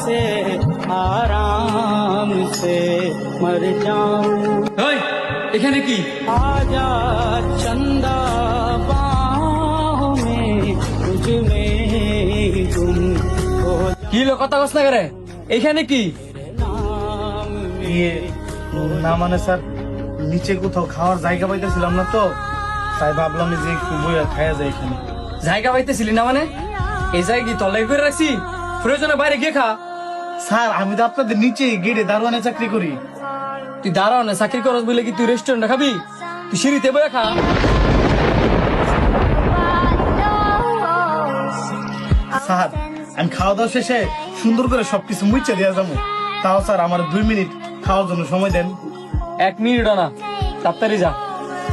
से आराम से मर जाऊं। ওই এখানে কি? आजा चंदा बाहों में तुझ में गुम हो কি লো কথা কস না করে? এখানে কি? नाम ইয়ে না মানে স্যার নিচে কোথাও খাওয়ার জায়গা পাইতেছিলাম না তো তাই ভাবলাম যে একটু বইয়া খাওয়া যায় এখানে। জায়গা পাইতেছিলি না মানে? এই জায়গা কি তলাই করে রাখছি? প্রয়োজনে বাইরে গিয়ে খা। স্যার আমি তো আপনাদের নিচে গেটে দারোয়ানে চাকরি করি। তুই দাঁড়াও না, চাকরি করস বলে কি তুই রেস্টুরেন্টে খাবি? তুই সিঁড়িতে বয়ে খা। স্যার আমি খাওয়া দাওয়া শেষে সুন্দর করে সবকিছু মুছে দেওয়া যাবো, তাও স্যার আমার 2 মিনিট খাওয়ার জন্য সময় দেন। 1 মিনিটও না, তাড়াতাড়ি যা।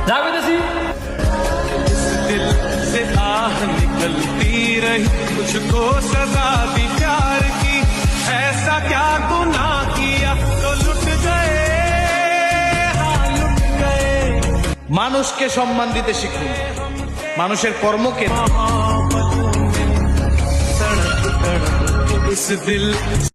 যা বেদেছি। दिल से आह निकलती रही मुझको सजा दी प्यार की ऐसा क्या गुनाह किया तो लुट गए हाँ लुट गए। মানুষকে সম্মান দিতে শিখুন, মানুষের কর্মকে। मोहब्बतों में तड़प तड़प इस दिल